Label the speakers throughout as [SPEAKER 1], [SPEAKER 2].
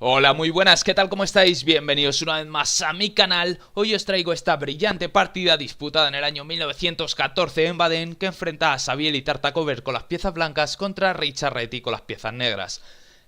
[SPEAKER 1] Hola, muy buenas, ¿qué tal? ¿Cómo estáis? Bienvenidos una vez más a mi canal. Hoy os traigo esta brillante partida disputada en el año 1914 en Baden, que enfrenta a Saviel y Tartakover con las piezas blancas contra Richard Reti con las piezas negras.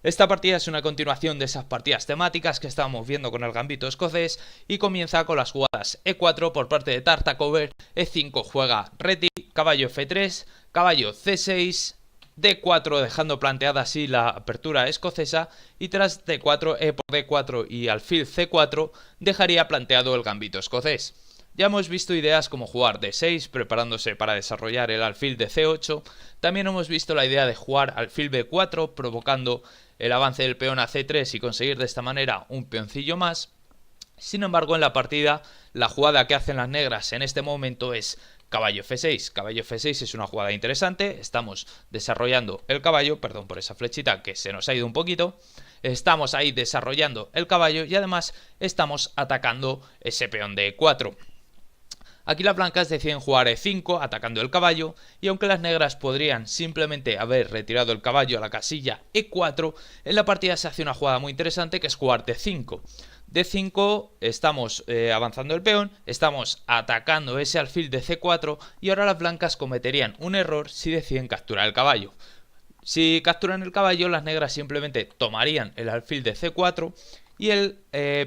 [SPEAKER 1] Esta partida es una continuación de esas partidas temáticas que estábamos viendo con el gambito escocés y comienza con las jugadas E4 por parte de Tartakover, E5 juega Reti, caballo F3, caballo C6, D4 dejando planteada así la apertura escocesa y tras D4, E por D4 y alfil C4 dejaría planteado el gambito escocés. Ya hemos visto ideas como jugar D6 preparándose para desarrollar el alfil de C8, también hemos visto la idea de jugar alfil B4 provocando el avance del peón a C3 y conseguir de esta manera un peoncillo más. Sin embargo, en la partida, la jugada que hacen las negras en este momento es caballo F6. Caballo F6 es una jugada interesante. Estamos desarrollando el caballo, perdón por esa flechita que se nos ha ido un poquito. Estamos ahí desarrollando el caballo y además estamos atacando ese peón de E4. Aquí las blancas deciden jugar E5 atacando el caballo y aunque las negras podrían simplemente haber retirado el caballo a la casilla E4, en la partida se hace una jugada muy interesante que es jugar D5. D5 estamos avanzando el peón, estamos atacando ese alfil de C4 y ahora las blancas cometerían un error si deciden capturar el caballo. Si capturan el caballo, las negras simplemente tomarían el alfil de C4 y el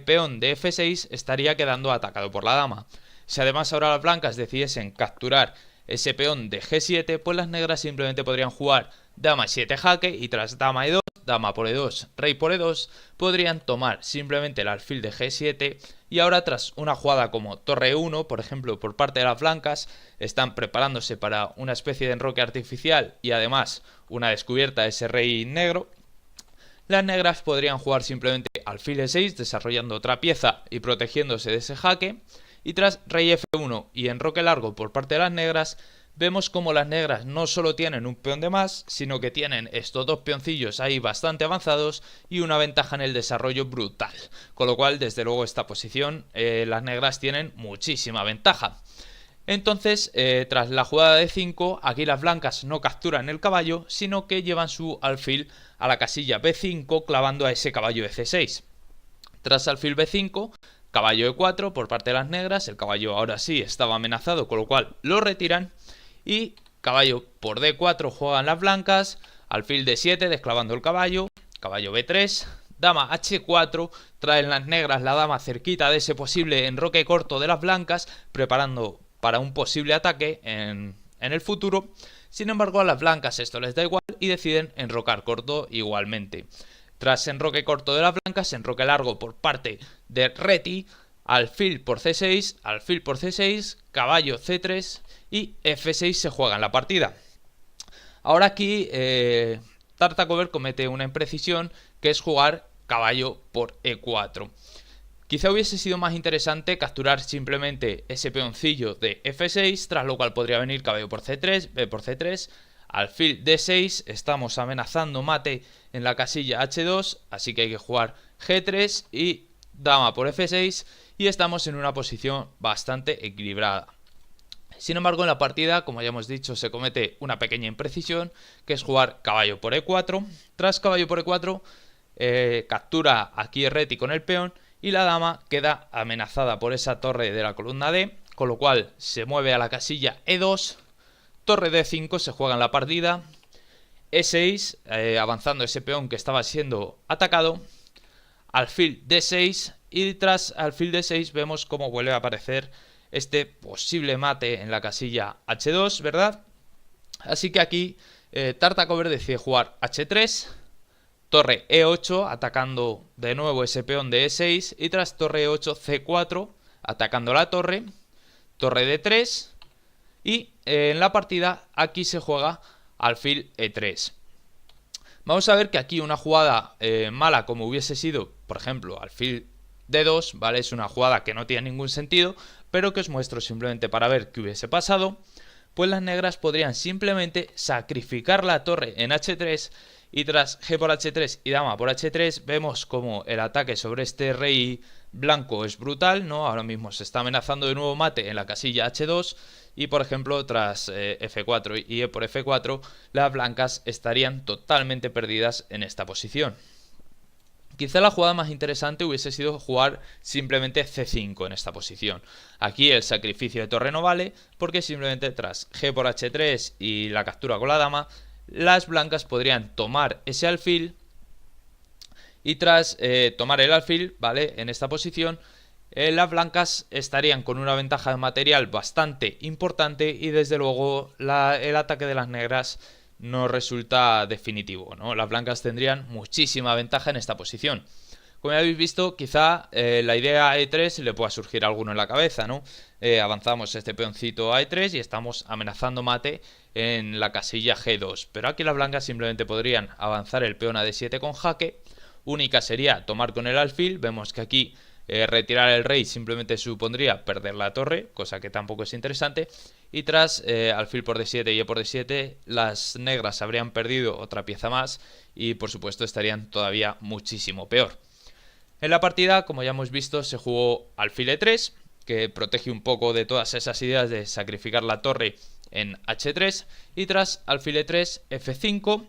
[SPEAKER 1] peón de F6 estaría quedando atacado por la dama. Si además ahora las blancas decidiesen capturar ese peón de G7, pues las negras simplemente podrían jugar dama 7 jaque y tras dama E2, dama por E2, rey por E2, podrían tomar simplemente el alfil de G7 y ahora tras una jugada como torre E1, por ejemplo, por parte de las blancas, están preparándose para una especie de enroque artificial y además una descubierta de ese rey negro. Las negras podrían jugar simplemente alfil E6 desarrollando otra pieza y protegiéndose de ese jaque. Y tras rey F1 y enroque largo por parte de las negras, vemos como las negras no solo tienen un peón de más, sino que tienen estos dos peoncillos ahí bastante avanzados y una ventaja en el desarrollo brutal. Con lo cual, desde luego, esta posición las negras tienen muchísima ventaja. Entonces, tras la jugada de 5, aquí las blancas no capturan el caballo, sino que llevan su alfil a la casilla B5 clavando a ese caballo de C6. Tras alfil B5, caballo E4 por parte de las negras, el caballo ahora sí estaba amenazado, con lo cual lo retiran. Y caballo por D4 juegan las blancas, alfil D7 desclavando el caballo, caballo B3, dama H4, traen las negras la dama cerquita de ese posible enroque corto de las blancas, preparando para un posible ataque en el futuro. Sin embargo, a las blancas esto les da igual y deciden enrocar corto igualmente. Tras enroque corto de las blancas, enroque largo por parte de Reti, alfil por C6, alfil por C6, caballo C3 y F6 se juega en la partida. Ahora aquí Tartakover comete una imprecisión que es jugar caballo por E4. Quizá hubiese sido más interesante capturar simplemente ese peoncillo de F6, tras lo cual podría venir caballo por C3, B por C3, alfil D6, estamos amenazando mate en la casilla H2, así que hay que jugar G3 y dama por F6 y estamos en una posición bastante equilibrada. Sin embargo, en la partida, como ya hemos dicho, se comete una pequeña imprecisión, que es jugar caballo por E4. Tras caballo por E4, captura aquí Reti con el peón y la dama queda amenazada por esa torre de la columna D, con lo cual se mueve a la casilla E2, torre D5 se juega en la partida, E6 avanzando ese peón que estaba siendo atacado, alfil D6 y tras alfil D6 vemos cómo vuelve a aparecer este posible mate en la casilla H2, ¿verdad? Así que aquí Tartakover decide jugar H3, torre E8 atacando de nuevo ese peón de E6 y tras torre E8 C4 atacando la torre, torre D3 y en la partida aquí se juega alfil E3. Vamos a ver que aquí una jugada mala como hubiese sido, por ejemplo, alfil D2, ¿vale? Es una jugada que no tiene ningún sentido, pero que os muestro simplemente para ver qué hubiese pasado. Pues las negras podrían simplemente sacrificar la torre en H3 y tras G por H3 y dama por H3 vemos como el ataque sobre este rey blanco es brutal, ¿no? Ahora mismo se está amenazando de nuevo mate en la casilla H2 y por ejemplo tras F4 y E por F4 las blancas estarían totalmente perdidas en esta posición. Quizá la jugada más interesante hubiese sido jugar simplemente C5 en esta posición. Aquí el sacrificio de torre no vale porque simplemente tras G por H3 y la captura con la dama, las blancas podrían tomar ese alfil y tras tomar el alfil, ¿vale? En esta posición, las blancas estarían con una ventaja de material bastante importante y desde luego el ataque de las negras no resulta definitivo, ¿no? Las blancas tendrían muchísima ventaja en esta posición. Como ya habéis visto, quizá la idea E3 le pueda surgir a alguno en la cabeza, ¿no? Avanzamos este peoncito a E3 y estamos amenazando mate en la casilla G2. Pero aquí las blancas simplemente podrían avanzar el peón a D7 con jaque. Única sería tomar con el alfil. Vemos que aquí retirar el rey simplemente supondría perder la torre, cosa que tampoco es interesante. Y tras alfil por D7 y E por D7, las negras habrían perdido otra pieza más y por supuesto estarían todavía muchísimo peor. En la partida, como ya hemos visto, se jugó alfil E3, que protege un poco de todas esas ideas de sacrificar la torre en H3. Y tras alfil E3, F5,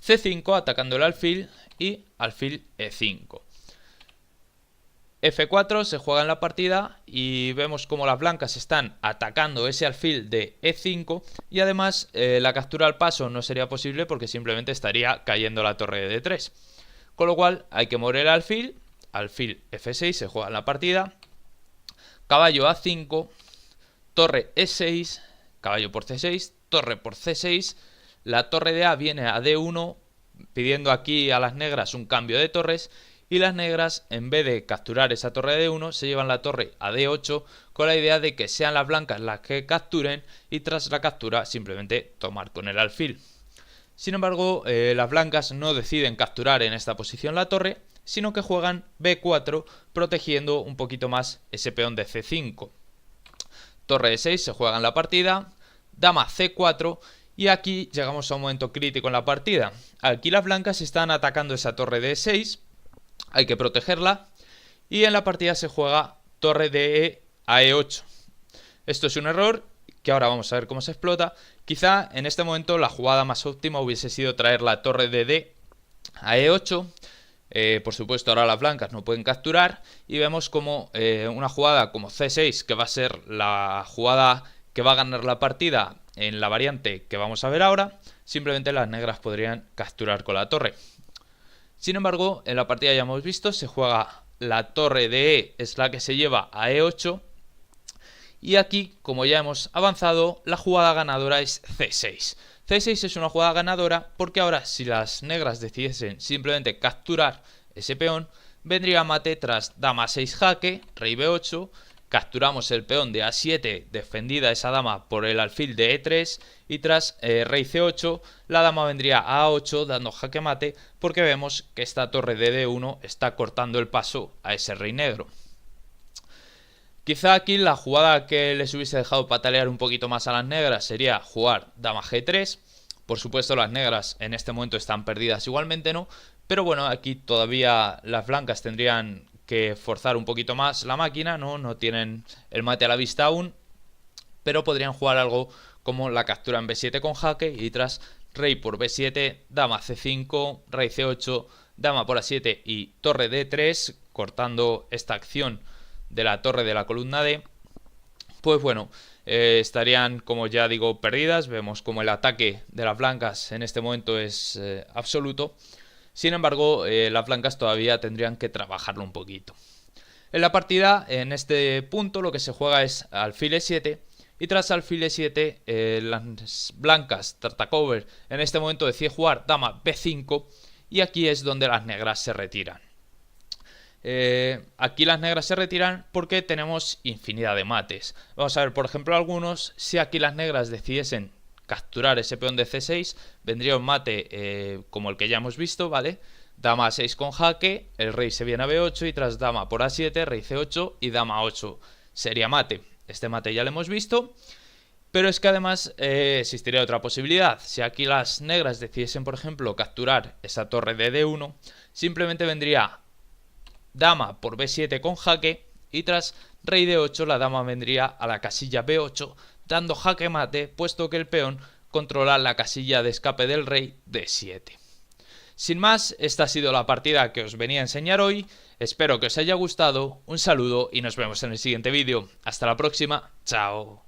[SPEAKER 1] C5 atacando el alfil y alfil E5. F4 se juega en la partida y vemos como las blancas están atacando ese alfil de E5 y además la captura al paso no sería posible porque simplemente estaría cayendo la torre de D3. Con lo cual hay que mover el alfil F6 se juega en la partida, caballo A5, torre E6, caballo por C6, torre por C6, la torre de A viene a D1 pidiendo aquí a las negras un cambio de torres. Y las negras, en vez de capturar esa torre de D1, se llevan la torre a D8 con la idea de que sean las blancas las que capturen y tras la captura simplemente tomar con el alfil. Sin embargo, las blancas no deciden capturar en esta posición la torre, sino que juegan B4 protegiendo un poquito más ese peón de C5. Torre E6 se juega en la partida, dama C4 y aquí llegamos a un momento crítico en la partida. Aquí las blancas están atacando esa torre de E6. Hay que protegerla y en la partida se juega torre de E a E8. Esto es un error que ahora vamos a ver cómo se explota. Quizá en este momento la jugada más óptima hubiese sido traer la torre de D a E8. Por supuesto ahora las blancas no pueden capturar y vemos como una jugada como C6, que va a ser la jugada que va a ganar la partida en la variante que vamos a ver ahora, simplemente las negras podrían capturar con la torre. Sin embargo, en la partida ya hemos visto, se juega la torre de E, es la que se lleva a E8. Y aquí, como ya hemos avanzado, la jugada ganadora es C6. C6 es una jugada ganadora porque ahora si las negras decidiesen simplemente capturar ese peón, vendría mate tras dama 6 jaque, rey B8, capturamos el peón de A7, defendida esa dama por el alfil de E3 y tras rey C8 la dama vendría a A8 dando jaque mate porque vemos que esta torre de D1 está cortando el paso a ese rey negro. Quizá aquí la jugada que les hubiese dejado patalear un poquito más a las negras sería jugar dama G3. Por supuesto las negras en este momento están perdidas igualmente, ¿no? Pero bueno, aquí todavía las blancas tendrían que forzar un poquito más la máquina, no tienen el mate a la vista aún, pero podrían jugar algo como la captura en B7 con jaque y tras rey por B7, dama C5, rey C8, dama por A7 y torre D3, cortando esta acción de la torre de la columna D. Pues bueno, estarían, como ya digo, perdidas. Vemos como el ataque de las blancas en este momento es absoluto. Sin embargo, las blancas todavía tendrían que trabajarlo un poquito. En la partida, en este punto, lo que se juega es alfil E7. Y tras alfil E7, las blancas, Tartakover, en este momento decide jugar dama B5. Y aquí es donde las negras se retiran. Aquí las negras se retiran porque tenemos infinidad de mates. Vamos a ver, por ejemplo, algunos. Si aquí las negras decidiesen capturar ese peón de C6, vendría un mate como el que ya hemos visto, ¿vale? Dama A6 con jaque, el rey se viene a B8 y tras dama por A7, rey C8 y dama A8 sería mate. Este mate ya lo hemos visto. Pero es que además existiría otra posibilidad. Si aquí las negras decidiesen, por ejemplo, capturar esa torre de D1, simplemente vendría dama por B7 con jaque y tras rey D8 la dama vendría a la casilla B8 dando jaque mate puesto que el peón controla la casilla de escape del rey D7. Sin más, esta ha sido la partida que os venía a enseñar hoy. Espero que os haya gustado, un saludo y nos vemos en el siguiente vídeo. Hasta la próxima, chao.